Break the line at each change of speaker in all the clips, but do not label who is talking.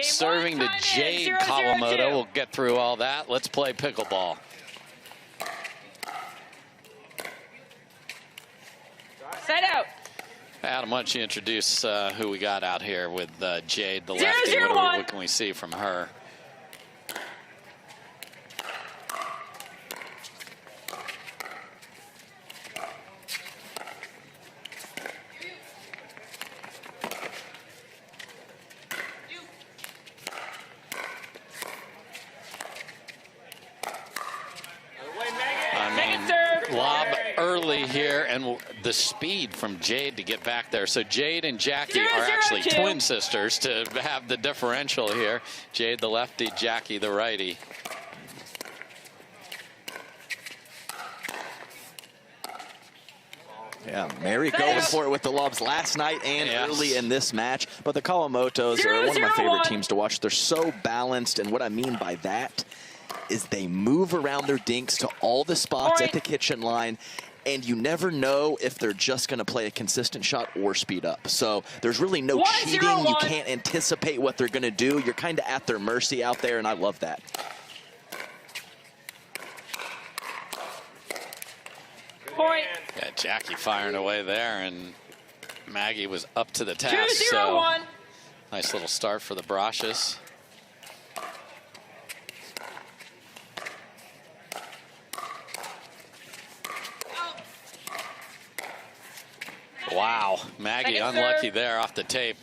Serving to Jade Kawamoto. We'll get through all that. Let's play pickleball.
Side out.
Adam, why don't you introduce who we got out here with Jade, the lefty. What can we see from her? Lob early here, and the speed from Jade to get back there. So Jade and Jackie are actually twin sisters to have the differential here. Jade the lefty, Jackie the righty.
Yeah, Mary going for it with the lobs last night and early in this match. But the Kawamotos are one of my favorite teams to watch. They're so balanced, and what I mean by that is they move around their dinks to all the spots at the kitchen line, and you never know if they're just going to play a consistent shot or speed up. So there's really no cheating. You can't anticipate what they're going to do. You're kind of at their mercy out there, and I love that.
Point.
Yeah, Jackie firing away there, and Maggie was up to the task.
2-0-1.
So nice little start for the Brascias. Wow, Maggie unlucky there off the tape.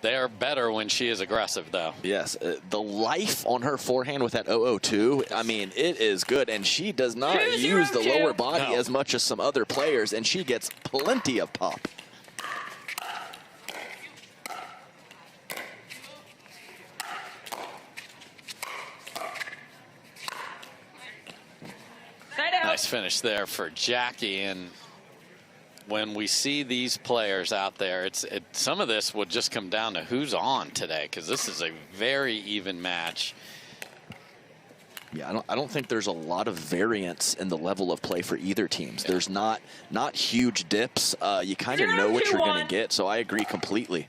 They're better when she is aggressive, though.
Yes, the life on her forehand with that 0-0-2, I mean, it is good. And she does not use the lower body as much as some other players, and she gets plenty of pop.
Nice finish there for Jackie. And when we see these players out there, some of this would just come down to who's on today, because this is a very even match.
Yeah, I don't think there's a lot of variance in the level of play for either teams. Yeah. There's not huge dips. You kind of know what you're going to get, so I agree completely.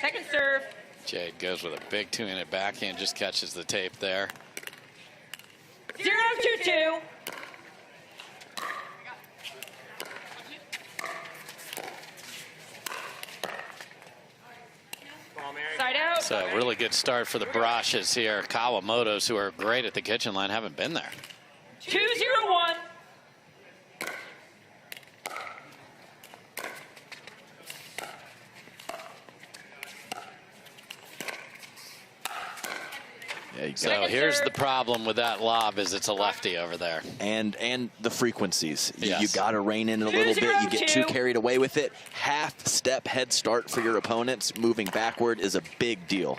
Second serve.
Jade goes with a big two-handed backhand, just catches the tape there.
0-2-2.
So really good start for the Brascias here. Kawamotos, who are great at the kitchen line, haven't been there.
2-0-1.
So here's the problem with that lob, is it's a lefty over there.
And the frequencies. Yes. You got to rein in a little bit. You get too carried away with it. Half step head start for your opponents. Moving backward is a big deal.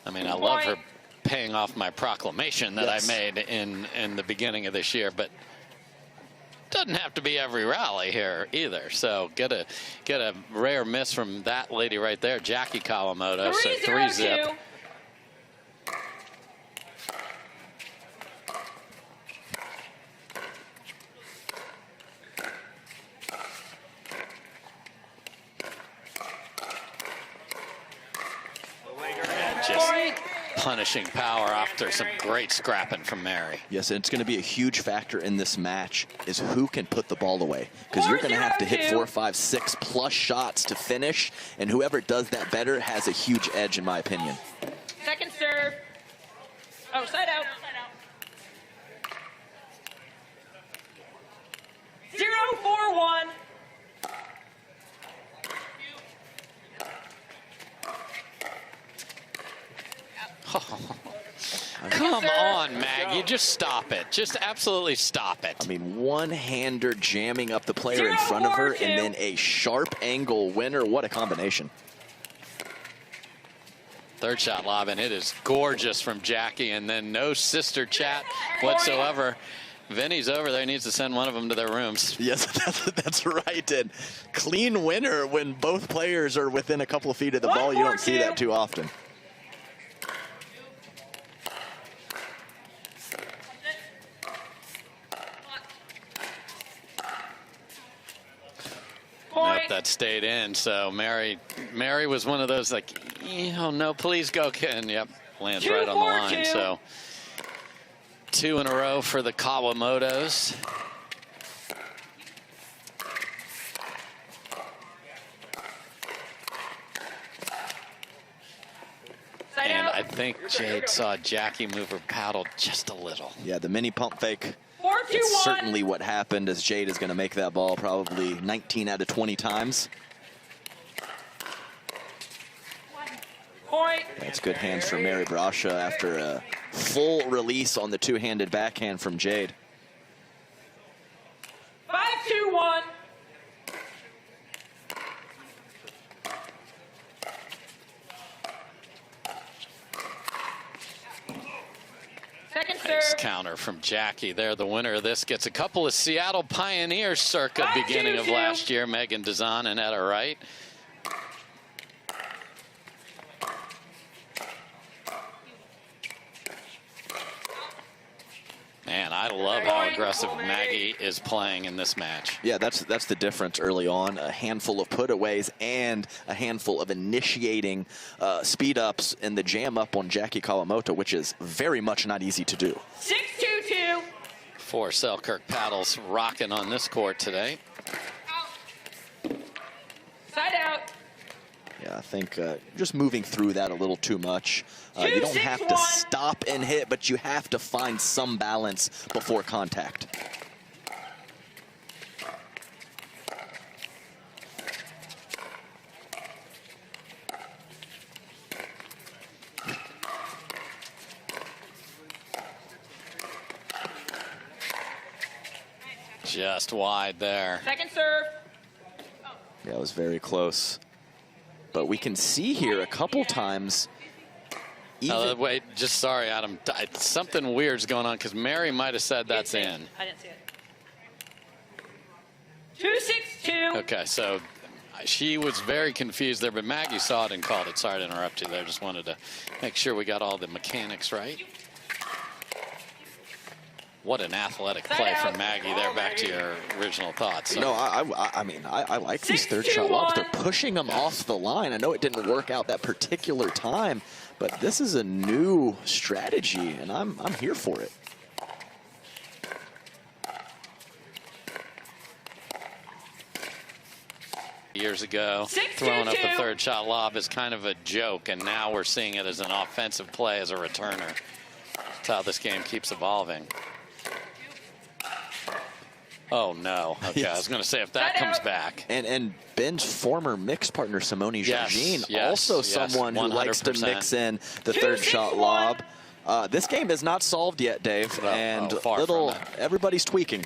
I mean, I love her paying off my proclamation that I made in the beginning of this year, but doesn't have to be every rally here either. So get a rare miss from that lady right there, Jackie Kawamoto. So 3-0. Just punishing power after some great scrapping from Mary.
Yes, and it's going to be a huge factor in this match is who can put the ball away, because you're going to have to hit 4, 5, 6 plus shots to finish, and whoever does that better has a huge edge, in my opinion.
Second serve. Oh, side out. 0-4-1.
Come on, Maggie. Just stop it. Just absolutely stop it.
I mean, one-hander jamming up the player in front of her, and then a sharp angle winner. What a combination.
Third shot lob, and it is gorgeous from Jackie, and then no sister chat whatsoever. Vinny's over there, needs to send one of them to their rooms.
Yes, that's right. And clean winner when both players are within a couple of feet of the ball. You don't see that too often.
that stayed in. So Mary was one of those like, oh no, please go, Ken. Yep, lands right on the line. So 2 in a row for the Kawamotos. And I think Jade saw Jackie move her paddle just a little.
Yeah, the mini pump fake.
4-2-1.
It's certainly what happened, as Jade is going to make that ball probably 19 out of 20 times.
Point.
That's good hands from Mary Brascia after a full release on the two-handed backhand from Jade.
5-2-1. Second serve.
Nice counter from Jackie there. The winner of this gets a couple of Seattle Pioneers circa beginning of last year. Megan Dazan and Etta Wright. Man, I love how aggressive Maggie is playing in this match.
Yeah, that's the difference early on. A handful of putaways and a handful of initiating speed ups in the jam up on Jackie Kawamoto, which is very much not easy to do.
6-2-2.
4 Selkirk paddles rocking on this court today.
Side out.
Yeah, I think just moving through that a little too much. You don't have to stop and hit, but you have to find some balance before contact.
Just wide there.
Second serve.
Yeah, it was very close. But we can see here a couple times.
Wait, just sorry, Adam. Something weird's going on because Mary might have said that's in.
I didn't see it. 2-6-2.
Okay, so she was very confused there, but Maggie saw it and called it. Sorry to interrupt you there. Just wanted to make sure we got all the mechanics right. What an athletic play from Maggie there. Back to your original thoughts. So.
No, I mean, I like these third shot lobs. They're pushing them off the line. I know it didn't work out that particular time, but this is a new strategy, and I'm here for it.
Years ago, throwing up a third shot lob is kind of a joke, and now we're seeing it as an offensive play as a returner. That's how this game keeps evolving. Oh, no. Okay, yes. I was going to say, if that comes back.
And Ben's former mixed partner, Simone Georgine, also someone who 100%. Likes to mix in the third shot lob. This game is not solved yet, Dave, and everybody's tweaking.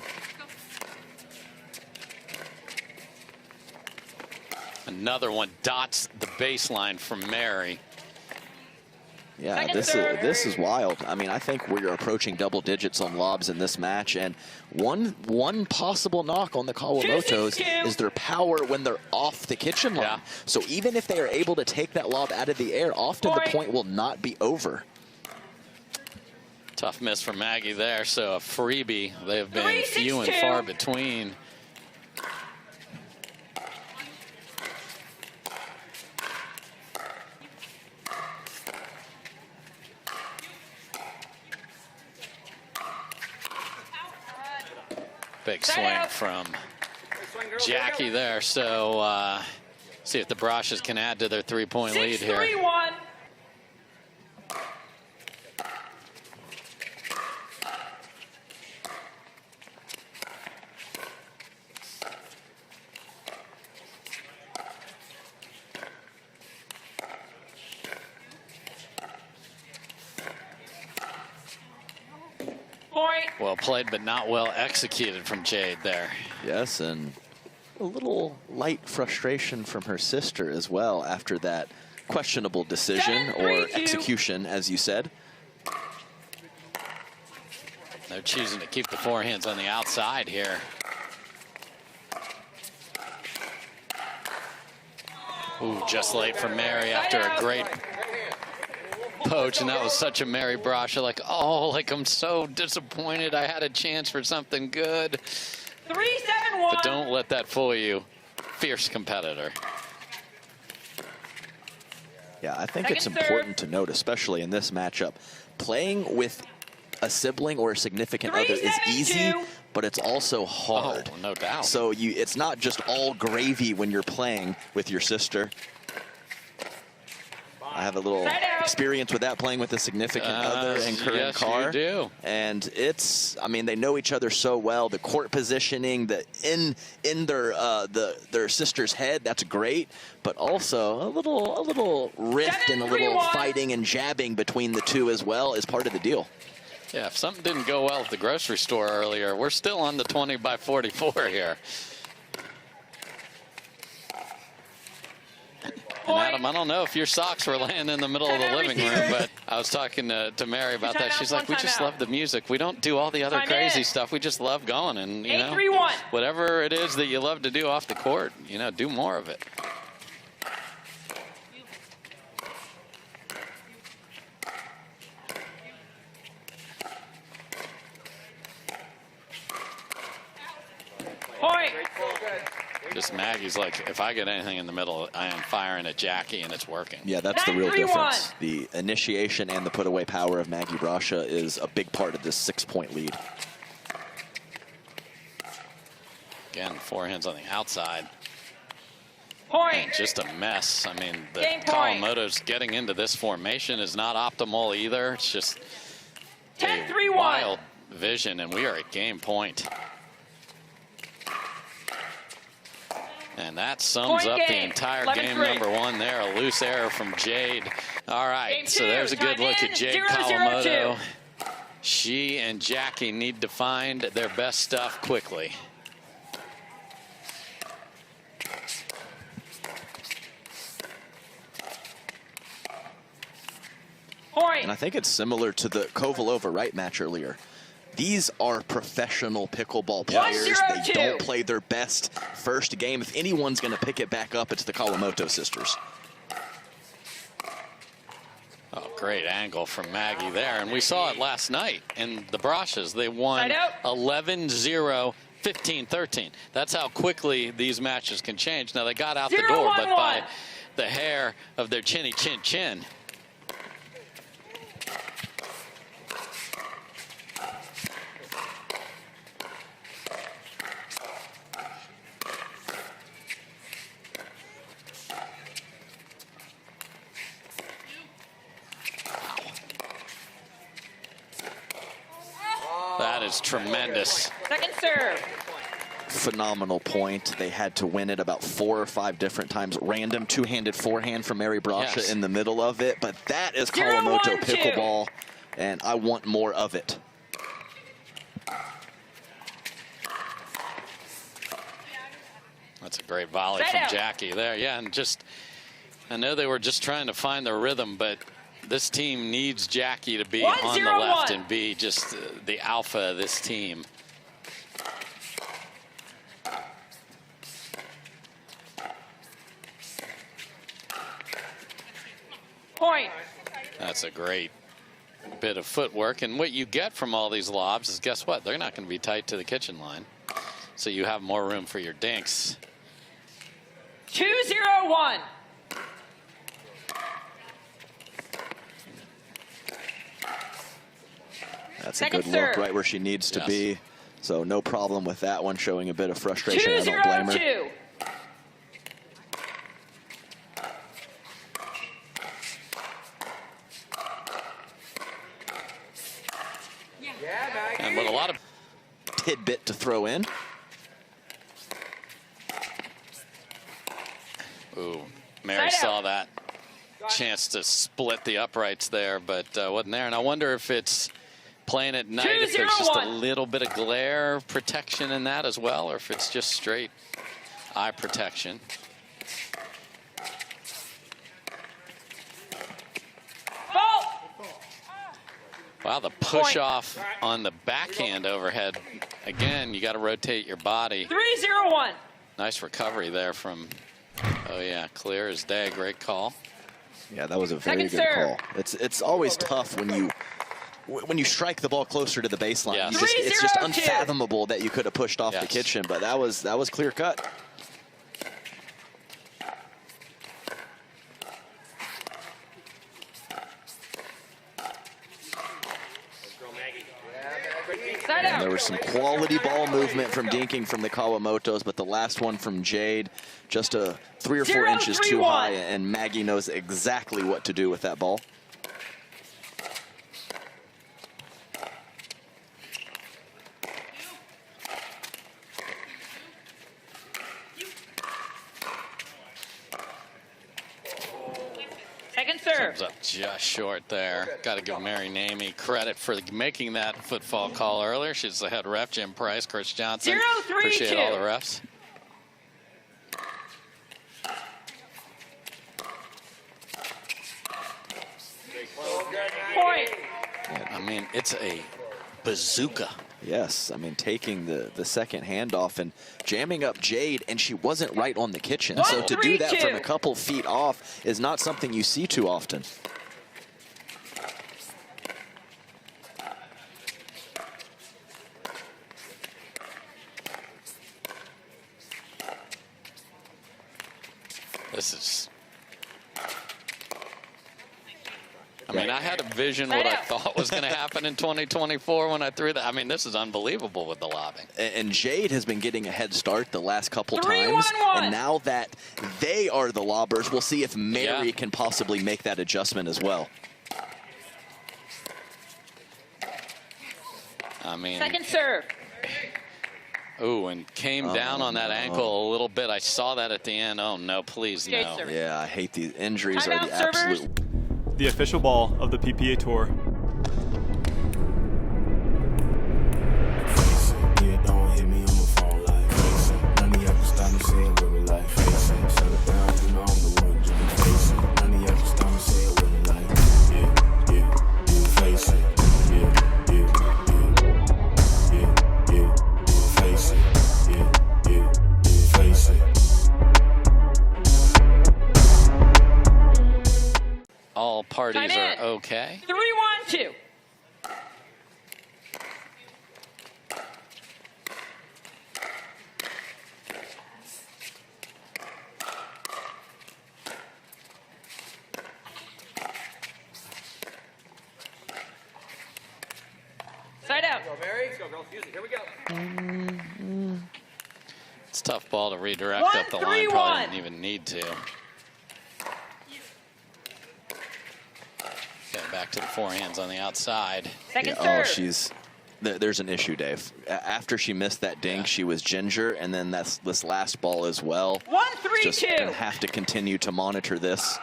Another one dots the baseline from Mary.
Yeah, this is wild. I mean, I think we're approaching double digits on lobs in this match, and one possible knock on the Kawamotos is their power when they're off the kitchen line. Yeah. So even if they are able to take that lob out of the air, often the point will not be over.
Tough miss from Maggie there, so a freebie. They've been few and far between. Big swing from Jackie there. So see if the Brascias can add to their three-point lead here.
6-3-1.
Well played, but not well executed from Jade there.
Yes, and a little light frustration from her sister as well after that questionable decision or execution, as you said.
They're choosing to keep the forehands on the outside here. Ooh, just late for Mary after a great poach, and that was such a Mary Brascia, like, oh, like I'm so disappointed. I had a chance for something good.
3-7-1.
But don't let that fool you. fierce competitor.
Yeah, I think it's important to note, especially in this matchup, playing with a sibling or a significant other is easy, but it's also hard.
Oh, no doubt.
So it's not just all gravy when you're playing with your sister. I have a little experience with that, playing with a significant other in current car.
Yes, you do.
And it's, I mean, they know each other so well. The court positioning, in their sister's head, that's great. But also a little rift and a little fighting and jabbing between the two as well is part of the deal.
Yeah, if something didn't go well at the grocery store earlier, we're still on the 20 by 44 here. And Adam, I don't know if your socks were laying in the middle of the living room, but I was talking to Mary about that. She's like, we just love the music. We don't do all the other crazy stuff. We just love going. And, you know, whatever it is that you love to do off the court, you know, do more of it. Just Maggie's like, if I get anything in the middle, I am firing at Jackie, and it's working.
Yeah, that's the real difference. The initiation and the put-away power of Maggie Brascia is a big part of this 6-point lead.
Again, forehands on the outside.
Point.
And just a mess. I mean, the Kawamotos getting into this formation is not optimal either. It's just a wild vision, and we are at game point. And that sums up the entire game number one there. A loose error from Jade. All right, so there's a good look at Jade Kawamoto. She and Jackie need to find their best stuff quickly.
And I think it's similar to the Kovalova-Wright match earlier. These are professional pickleball players. They don't play their best first game. If anyone's going to pick it back up, it's the Kawamoto sisters.
Oh, great angle from Maggie there. And we saw it last night in the Brascias. They won 11-0, 15-13. That's how quickly these matches can change. Now, they got out the door, but by the hair of their chinny chin chin. That is tremendous.
Second serve.
Phenomenal point. They had to win it about 4 or 5 different times. Random two-handed forehand from Mary Brascia in the middle of it. But that is Kawamoto pickleball, and I want more of it.
That's a great volley from Jackie there. Yeah, and just, I know they were just trying to find their rhythm, but this team needs Jackie to be on the left and be just the alpha of this team.
Point.
That's a great bit of footwork. And what you get from all these lobs is, guess what? They're not going to be tight to the kitchen line. So you have more room for your dinks.
2-0-1.
That's a good look right where she needs to be. So no problem with that one, showing a bit of frustration. I don't blame her.
And with a lot of
tidbit to throw in.
Ooh, Mary saw that chance to split the uprights there, but wasn't there. And I wonder if it's playing at night, if there's just a little bit of glare protection in that as well, or if it's just straight eye protection. Wow, the push off on the backhand overhead. Again, you got to rotate your body.
3-0-1.
Nice recovery there from, oh yeah, clear as day. Great call.
Yeah, that was a very good call. It's always tough when you strike the ball closer to the baseline.
Yes.
It's just unfathomable that you could have pushed off the kitchen, but that was clear cut. was some quality ball movement from dinking from the Kawamotos, but the last one from Jade, just 3 or 4 inches too high, and Maggie knows exactly what to do with that ball.
Second serve.
Comes up just short there. Got to give Mary Namey credit for making that footfall call earlier. She's the head ref, Jim Price, Chris Johnson.
0-3-2.
Appreciate all the refs.
Point.
I mean, it's a bazooka.
Yes, I mean, taking the second handoff and jamming up Jade, and she wasn't right on the kitchen. So to do that from a couple feet off is not something you see too often.
This is... I mean, I had a vision what I thought was going to happen in 2024 when I threw that. I mean, this is unbelievable with the lobbing.
And Jade has been getting a head start the last couple times. And now that they are the lobbers, we'll see if Mary can possibly make that adjustment as well.
I mean...
Second serve.
Oh, and came down on that ankle a little bit. I saw that at the end. Oh, no, please, no.
Yeah, I hate these injuries. Are the absolute...
The official ball of the PPA Tour.
All parties are okay.
3-1-2. Side out.
Go, Mary. Let's go, girls. Use it. Here we go.
It's a tough ball to redirect up the line. Probably didn't even need to. Okay, back to the forehands on the outside.
Second serve.
Oh, there's an issue, Dave. After she missed that dink, she was ginger, and then this last ball as well.
1-3-2.
Just gonna have to continue to monitor this.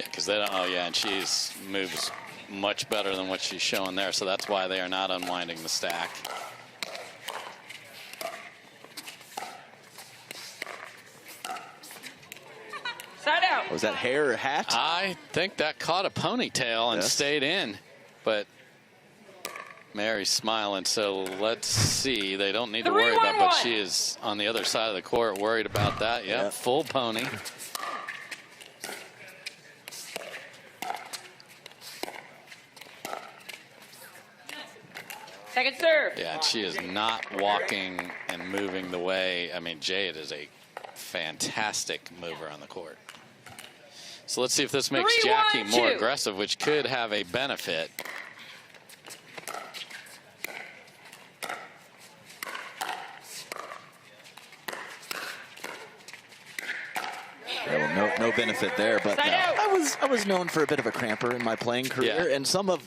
Yeah, because they don't. Oh yeah, and she's moves much better than what she's showing there, so that's why they are not unwinding the stack.
Side out.
Was that hair or hat?
I think that caught a ponytail and stayed in, but Mary's smiling, so let's see. They don't need to worry about, but she is on the other side of the court worried about that. Yep. Full pony.
Second serve.
Yeah, and she is not walking and moving the way. I mean, Jade is a fantastic mover on the court. So let's see if this makes Jackie more aggressive, which could have a benefit.
Well, no benefit there, but I was known for a bit of a cramper in my playing career, and some of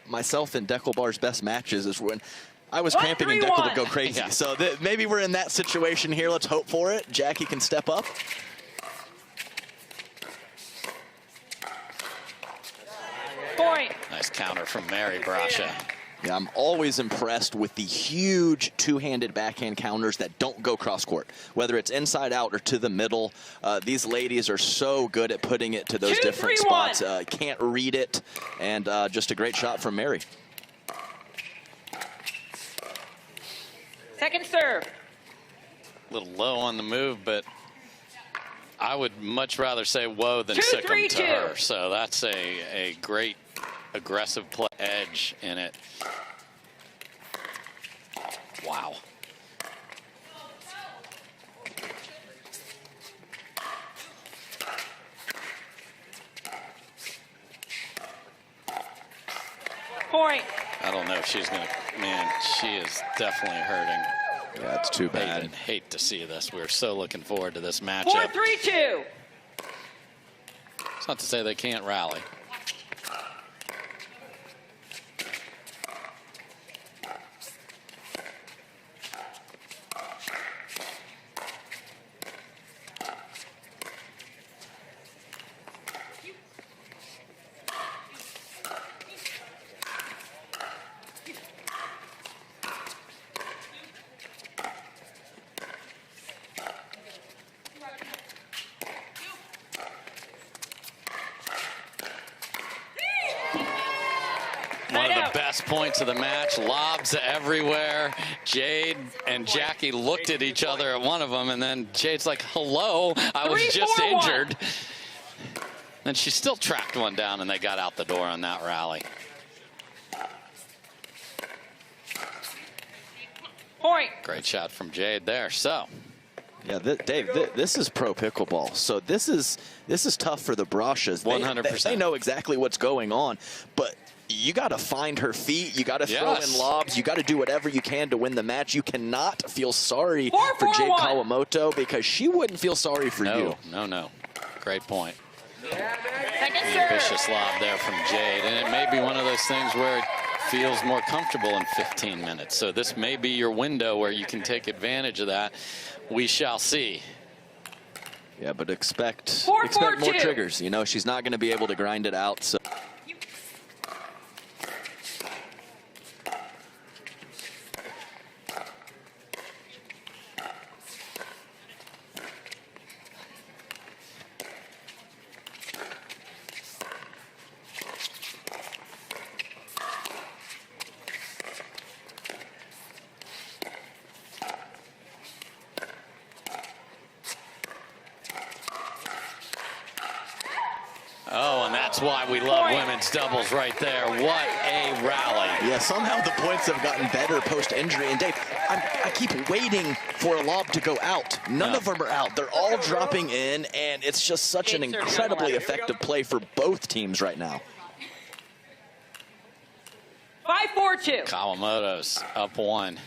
myself and Deckelbar's best matches is when I was cramping and Deckel would go crazy. Yeah. So maybe we're in that situation here. Let's hope for it. Jackie can step up.
Point.
Nice counter from Mary Brascia.
Yeah, I'm always impressed with the huge two-handed backhand counters that don't go cross-court, whether it's inside out or to the middle. These ladies are so good at putting it to those different spots. Can't read it, and just a great shot from Mary.
Second serve.
A little low on the move, but I would much rather say whoa than sick 'em to her. So that's a great aggressive play edge in it. Wow.
Point.
I don't know if she's going to Man, she is definitely hurting.
Yeah, it's too bad.
Hate to see this. We're so looking forward to this matchup.
4-3-2.
It's not to say they can't rally. One of the best points of the match, lobs everywhere. Jade and Jackie looked at each other at one of them, and then Jade's like, hello, I was just injured. And she still tracked one down, and they got out the door on that rally.
Point.
Great shot from Jade there. So,
yeah, Dave, this is pro pickleball. So this is tough for the Brascias.
100%.
They know exactly what's going on, but you got to find her feet. You got to throw in lobs. You got to do whatever you can to win the match. You cannot feel sorry for Jade Kawamoto because she wouldn't feel sorry for you.
No. Great point.
Second
The
serve.
ambitious lob there from Jade. And it may be one of those things where it feels more comfortable in 15 minutes. So this may be your window where you can take advantage of that. We shall see.
Yeah, but expect
4-4-2.
more triggers. You know, she's not going to be able to grind it out. So.
Oh, and that's why we love women's doubles right there. What a rally.
Yeah, somehow the points have gotten better post-injury. And Dave, I keep waiting for a lob to go out. None of them are out. They're all dropping in, and it's just such an incredibly effective play for both teams right now.
5-4-2.
Kawamoto's up one.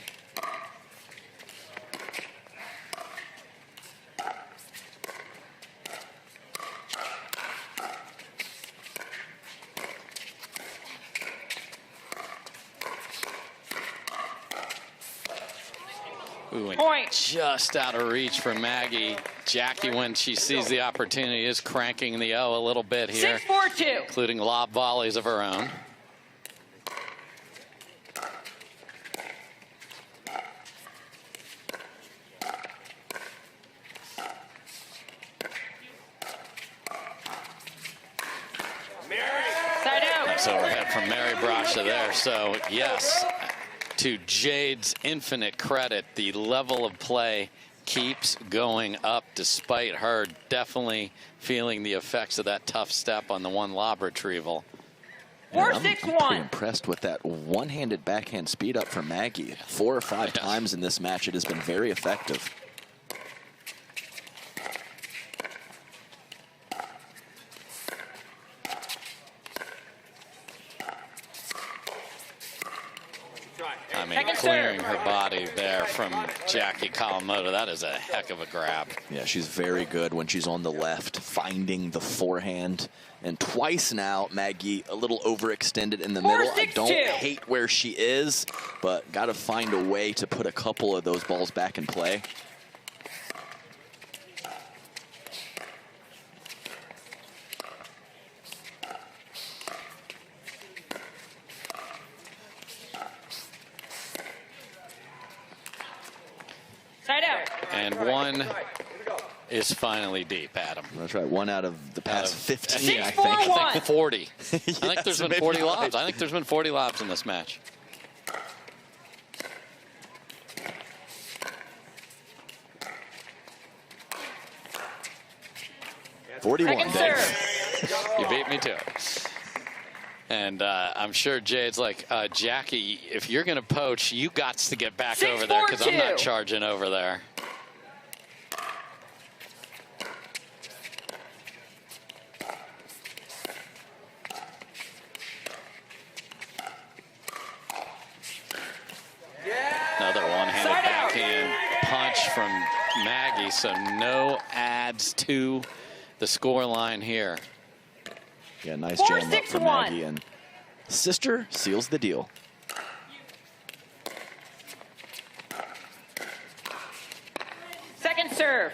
Ooh, and just out of reach for Maggie. Jackie, when she sees the opportunity, is cranking the O a little bit here.
6-4-2.
Including lob volleys of her own.
Side out.
Nice overhead from Mary Brascia there. So, yes, to Jade's infinite credit, the level of play keeps going up despite her definitely feeling the effects of that tough step on the one lob retrieval.
I'm pretty impressed with that one-handed backhand speed up from Maggie. 4 or 5 times in this match, it has been very effective.
I mean, clearing her body there from Jackie Kawamoto, that is a heck of a grab.
Yeah, she's very good when she's on the left, finding the forehand. And twice now, Maggie a little overextended in the middle. I don't hate where she is, but got to find a way to put a couple of those balls back in play.
Side out.
And one is finally deep, Adam.
That's right. One out of the past 15, I think.
I think 40.
Yes,
I think there's been 40 lobs. I think there's been 40 lobs in this match. You beat me to it. And I'm sure Jade's like, Jackie, if you're going to poach, you got to get back over there because I'm not charging over there. from Maggie, so no adds to the score line here.
Yeah, nice jam up for Maggie, and sister seals the deal.
Second serve.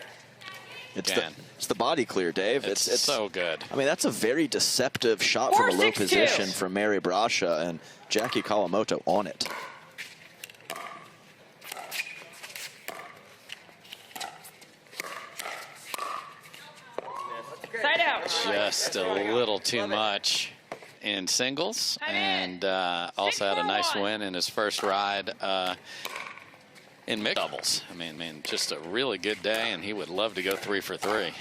It's the body clear, Dave.
It's so good.
I mean, that's a very deceptive shot from a low position from Mary Brascia, and Jackie Kawamoto on it.
Side out.
Just a little too much in singles, and also had a nice win in his first ride in mixed doubles. I mean, just a really good day, and he would love to go 3 for 3.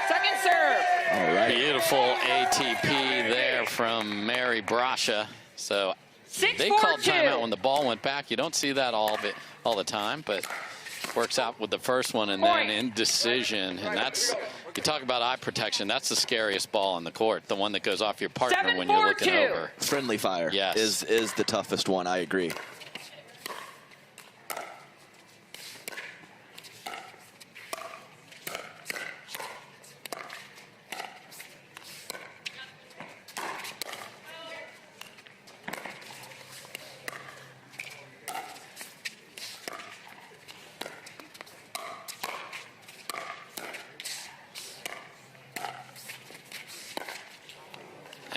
Second serve.
All right.
Beautiful ATP there from Mary Brascia. So they
6-4-2.
called timeout when the ball went back. You don't see that all the time, but works out with the first one, and then indecision. And that's, you talk about eye protection, that's the scariest ball on the court, the one that goes off your partner when you're looking over.
Friendly fire,
yes,
is the toughest one. I agree.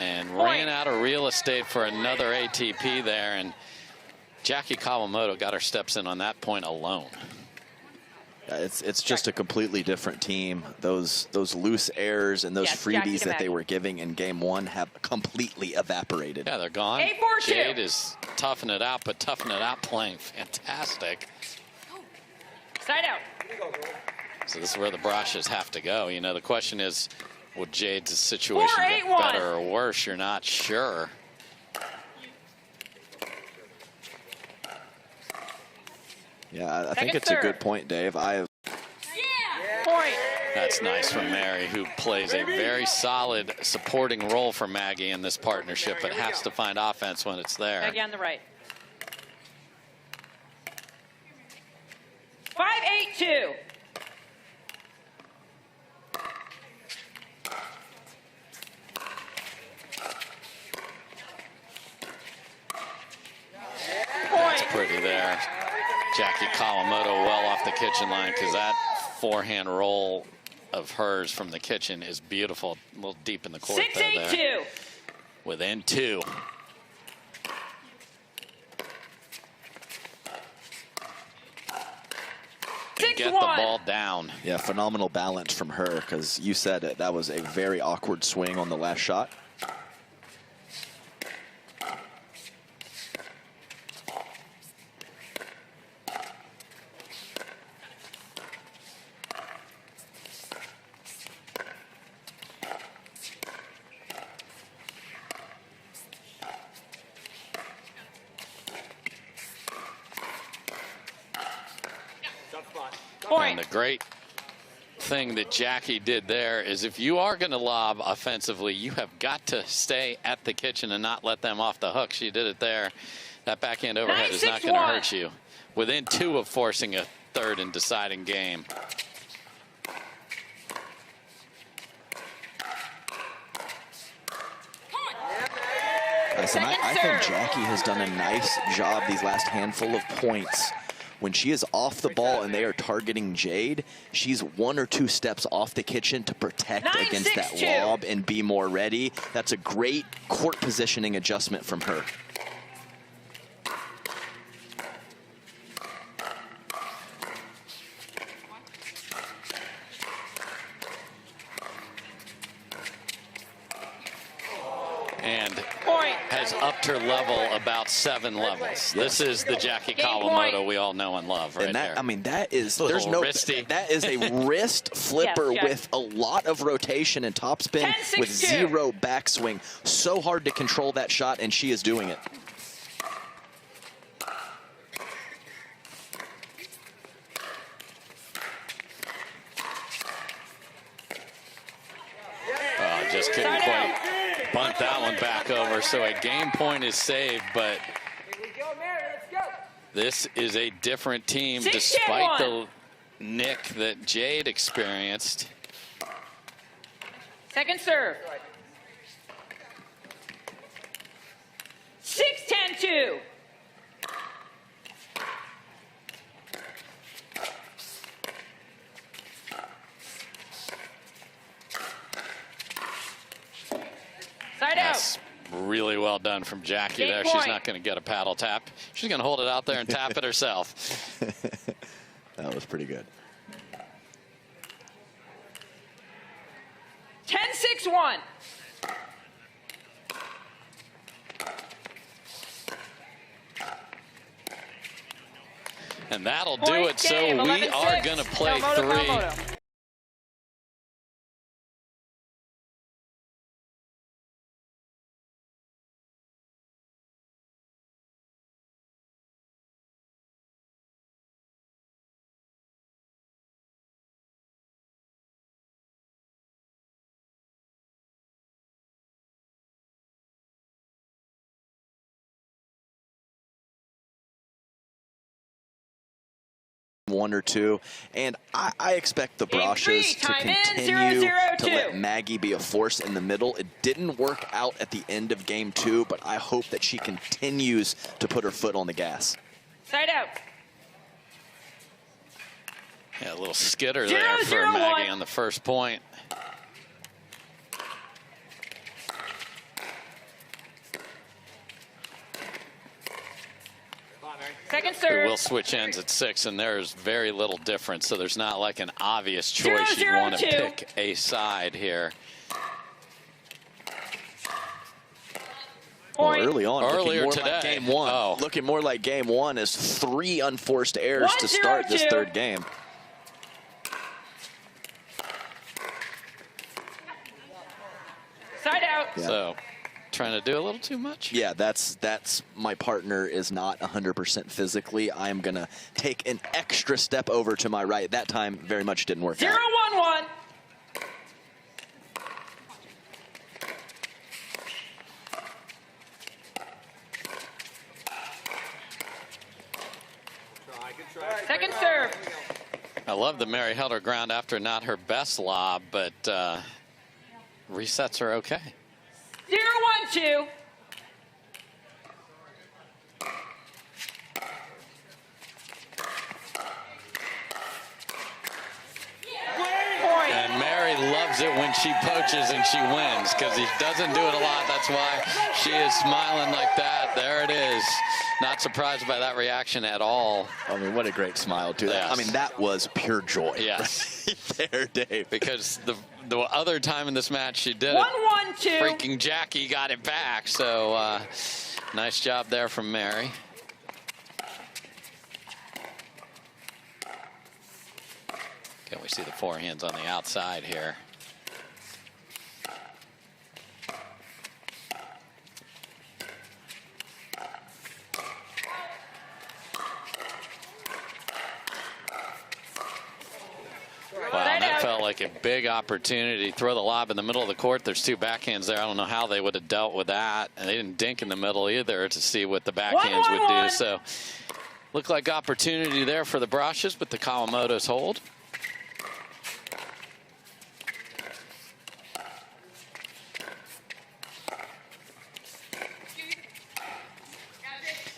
And ran out of real estate for another ATP there, and Jackie Kawamoto got her steps in on that point alone.
It's just a completely different team. Those loose errors and those freebies that they were giving in game 1 have completely evaporated.
Yeah, they're gone.
8-4-2.
Jade is toughing it out, but toughing it out playing fantastic.
Side out.
So this is where the Brascias have to go. You know, the question is, will Jade's situation get
4-8-1.
better or worse? You're not sure.
Yeah, I think it's a good point, Dave.
Point.
That's nice from Mary, who plays a very solid supporting role for Maggie in this partnership, but has to find offense when it's there.
Maggie on the right. 5-8-2.
That's pretty there. Jackie Kawamoto well off the kitchen line, because that forehand roll of hers from the kitchen is beautiful. A little deep in the court.
6-8-2.
Within 2. Get the ball down.
Yeah, phenomenal balance from her, because you said it. That was a very awkward swing on the last shot.
And the great thing that Jackie did there is, if you are going to lob offensively, you have got to stay at the kitchen and not let them off the hook. She did it there. That backhand overhead is not going to hurt you. Within 2 of forcing a third and deciding game.
Listen, I think Jackie has done a nice job these last handful of points. When she is off the ball and they are targeting Jade, she's 1 or 2 steps off the kitchen to protect against that lob and be more ready. That's a great court positioning adjustment from her.
And has upped her level about 7 levels. This is the Jackie Kawamoto we all know and love right there.
I mean, that is,
there's no wristy.
That is a wrist flipper with a lot of rotation and topspin with 0 backswing. So hard to control that shot, and she is doing it.
just couldn't quite bunt that one back over. So a game point is saved, but
Here we go, Mary. Let's go.
this is a different team
6-10-1.
despite the nick that Jade experienced.
Second serve. 6-10-2. Side
That's
out.
really well done from Jackie
Game
there.
point.
She's not going to get a paddle tap. She's going to hold it out there and tap it herself.
That was pretty good.
10-6-1.
And that'll do
Point
it. So
game,
we
11-6.
are going to play
Kamoto,
three.
Kamoto.
One or two, and I expect the
Game three,
Brascias to
time in,
continue
0-0-2.
to let Maggie be a force in the middle. It didn't work out at the end of game 2, but I hope that she continues to put her foot on the gas.
Side out.
Yeah, a little skitter there for
0-0-1.
Maggie on the first point.
Second
But
serve.
we'll switch ends at 6, and there's very little difference. So there's not like an obvious choice. You'd want to
0-0-2.
pick a side here.
Well,
Point.
early on,
Earlier
looking more like
today.
game 1.
Oh.
Looking more like game 1 as 3 unforced errors to start this
1-0-2.
third game.
Side out.
Yeah.
So trying to do a little too much.
Yeah, that's my partner is not 100% physically. I'm going to take an extra step over to my right. That time very much didn't work out.
0-1-1.
Good try.
Second serve.
I love that Mary held her ground after not her best lob, but resets are okay.
0-1-2. Point.
And Mary loves it when she poaches and she wins because he doesn't do it a lot. That's why she is smiling like that. There it is. Not surprised by that reaction at all.
I mean, what a great smile, too.
Yes.
I mean, that was pure joy.
Yes.
Right there, Dave.
Because the other time in this match she did it,
1-1-2.
freaking Jackie got it back. So nice job there from Mary. Can we see the forehands on the outside here? Wow, that felt like a big opportunity. Throw the lob in the middle of the court. There's 2 backhands there. I don't know how they would have dealt with that. And they didn't dink in the middle either to see what the backhands would do. So looked like opportunity there for the Brascias, but the Kawamotos hold.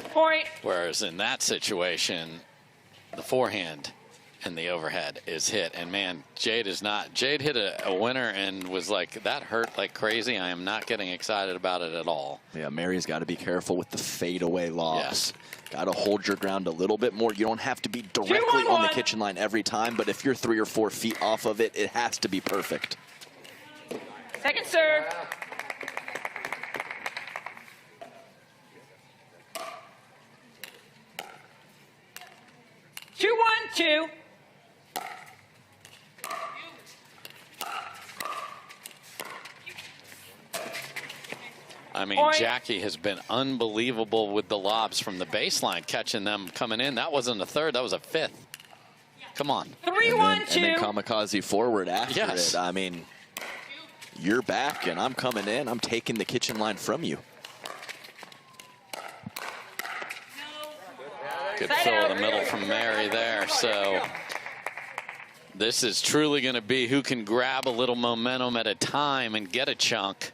Point.
Whereas in that situation, the forehand and the overhead is hit. And man, Jade is not. Jade hit a winner and was like, that hurt like crazy. I am not getting excited about it at all.
Yeah, Mary's got to be careful with the fadeaway lobs.
Yes.
Got to hold your ground a little bit more. You don't have to be directly on the
2-1-1.
kitchen line every time, but if you're 3 or 4 feet off of it, it has to be perfect.
Second serve. Two, 1-2.
I mean,
Point.
Jackie has been unbelievable with the lobs from the baseline, catching them coming in. That wasn't a third, that was a 5th. Come on.
3-1-2.
And then kamikaze forward after
Yes.
it. I mean, you're back and I'm coming in. I'm taking the kitchen line from you.
Good fill of the middle from Mary there. So this is truly going to be who can grab a little momentum at a time and get a chunk.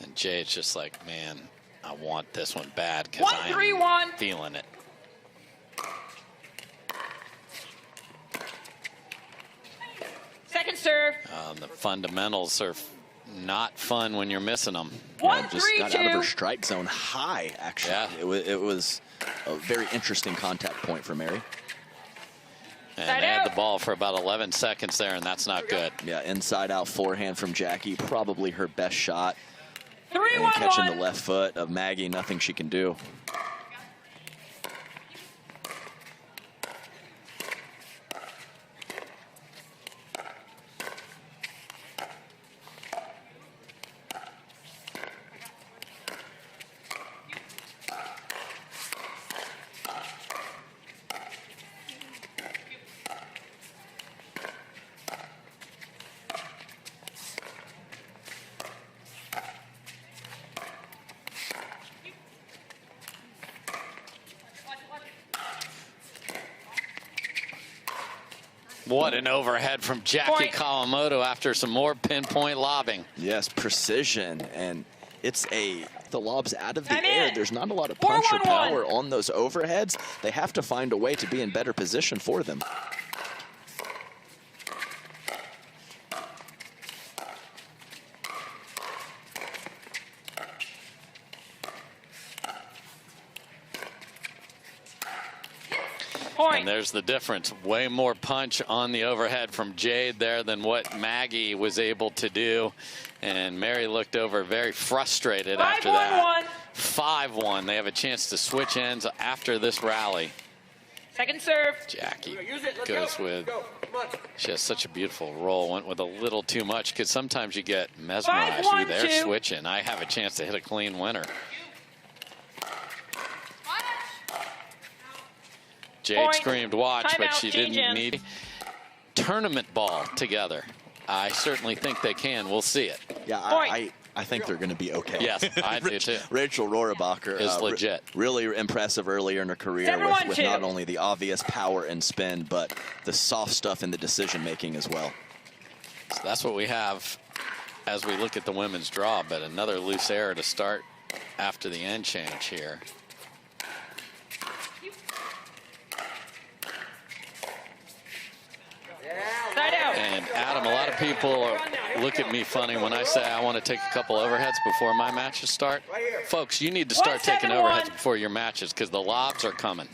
And Jade's just like, man, I want this one bad because I'm feeling it.
Second serve.
The fundamentals are not fun when you're missing them.
Just got out of her strike zone high, actually.
Yeah.
It was a very interesting contact point for Mary.
And they had the ball for about 11 seconds there, and that's not good.
Yeah, inside out forehand from Jackie, probably her best shot.
3-1-1.
And catching the left foot of Maggie, nothing she can do.
What an overhead from Jackie Kawamoto after some more pinpoint lobbing.
Yes, precision, and it's the lob's out of the air. There's not a lot of punch or power on those overheads. They have to find a way to be in better position for them.
And there's the difference. Way more punch on the overhead from Jade there than what Maggie was able to do. And Mary looked over very frustrated after that. 5-1. They have a chance to switch ends after this rally.
Second serve.
Jackie goes with, she has such a beautiful roll. Went with a little too much because sometimes you get mesmerized. Ooh, they're switching. I have a chance to hit a clean winner. Jade screamed watch, but she didn't need tournament ball together. I certainly think they can. We'll see it.
Yeah, I think they're going to be okay.
Yes, I do too.
Rachel Rohrabacher
is legit.
Really impressive earlier in her career with not only the obvious power and spin, but the soft stuff in the decision-making as well.
So that's what we have as we look at the women's draw, but another loose error to start after the end change here. And Adam, a lot of people look at me funny when I say I want to take a couple overheads before my matches start. Folks, you need to start taking overheads before your matches because the lobs are coming.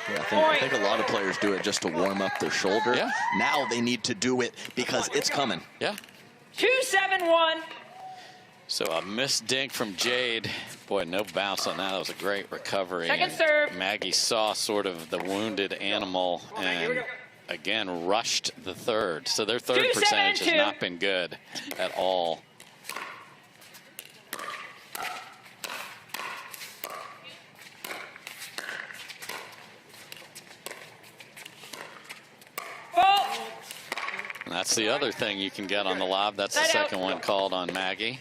Yeah, I think a lot of players do it just to warm up their shoulder.
Yeah.
Now they need to do it because it's coming.
Yeah.
2-7-1.
So a missed dink from Jade. Boy, no bounce on that. That was a great recovery.
Second serve.
Maggie saw sort of the wounded animal and again rushed the third. So their third percentage has not been good at all. And that's the other thing you can get on the lob. That's the second one called on Maggie.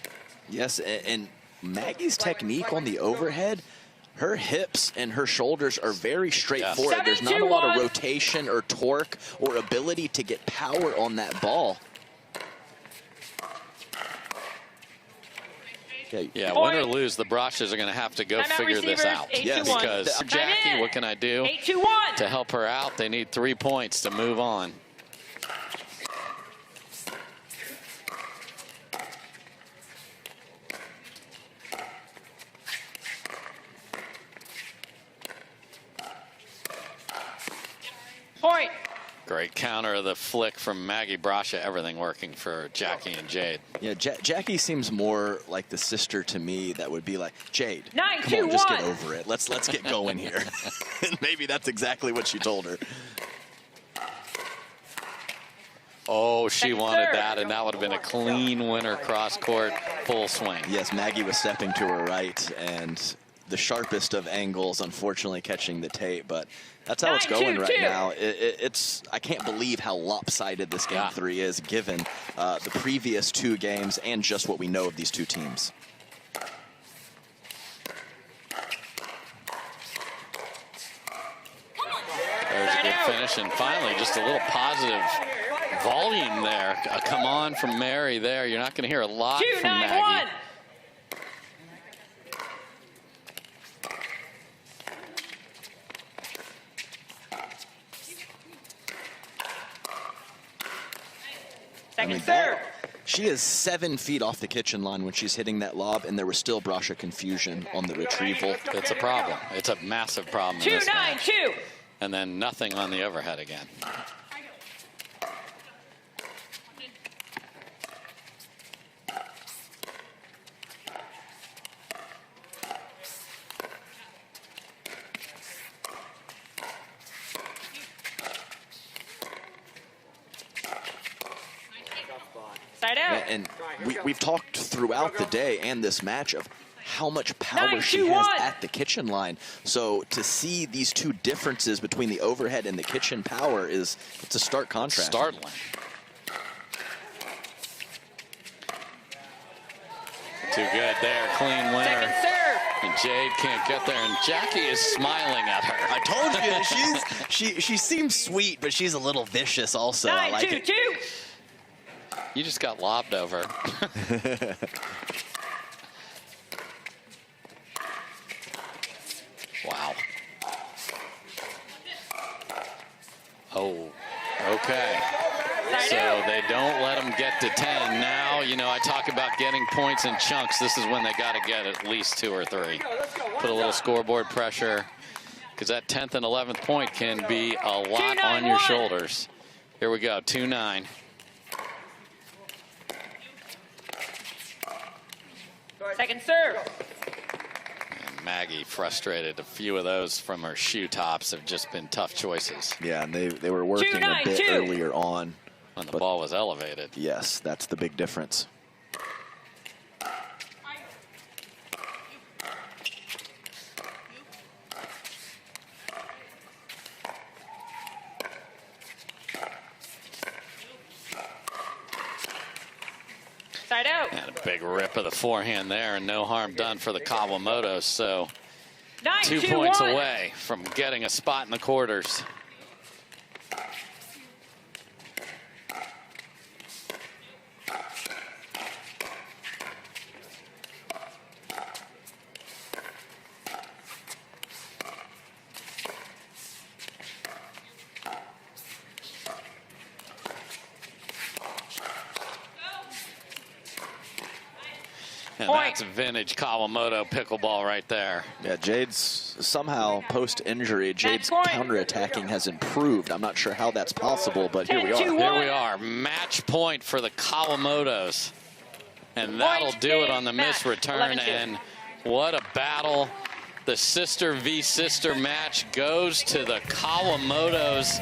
Yes, and Maggie's technique on the overhead, her hips and her shoulders are very straightforward.
Yes.
There's not a lot of rotation or torque or ability to get power on that ball.
Yeah, win or lose, the Brascias are going to have to go figure this out.
Yes,
because Jackie, what can I do to help her out? They need 3 points to move on.
Point.
Great counter of the flick from Maggie. Brascia, everything working for Jackie and Jade.
Yeah, Jackie seems more like the sister to me that would be like, Jade,
9,
come
2,
on, just
1.
get over it. Let's get going here. And maybe that's exactly what she told her.
Oh, she
Second
wanted
serve.
that, and that would have been a clean winner cross-court full swing.
Yes, Maggie was stepping to her right, and the sharpest of angles, unfortunately, catching the tape. But that's how it's going
9-2-2.
right now. I can't believe how lopsided this game 3 is, given the previous 2 games and just what we know of these 2 teams.
There's a good finish, and finally, just a little positive volume there. Come on from Mary there. You're not going to hear a lot from Maggie.
2-9-1. Second serve.
She is 7 feet off the kitchen line when she's hitting that lob, and there was still Brascia confusion on the retrieval.
It's a problem. It's a massive problem in this match.
2-9-2.
And then nothing on the overhead again.
Side out.
And we've talked throughout the day and this match of how much power she
9-2-1.
has at the kitchen line. So to see these 2 differences between the overhead and the kitchen power it's a stark contrast.
Startling. Too good there, clean winner.
Second serve.
And Jade can't get there, and Jackie is smiling at her.
I told you, she seems sweet, but she's a little vicious also. I like it.
9-2-2.
You just got lobbed over. Wow. Oh, okay. So they don't let them get to 10. Now, you know, I talk about getting points in chunks. This is when they got to get at least 2 or 3. Put a little scoreboard pressure, because that 10th and 11th point can be a lot on your shoulders. Here we go, 2-9.
Second serve.
And Maggie frustrated. A few of those from her shoe tops have just been tough choices.
Yeah, and they were working a bit
2-9-2.
earlier on.
When the ball was elevated.
Yes, that's the big difference.
Side out.
And a big rip of the forehand there, and no harm done for the Kawamotos. So 2 points
9-2-1.
away from getting a spot in the quarters. And that's vintage Kawamoto pickleball right there.
Yeah, Jade's somehow post-injury, Jade's counterattacking has improved. I'm not sure how that's possible, but here we are.
10-2-1.
Here we are. Match point for the Kawamotos. And that'll do it on the miss return.
11-2.
And what a battle. The sister v. sister match goes to the Kawamotos.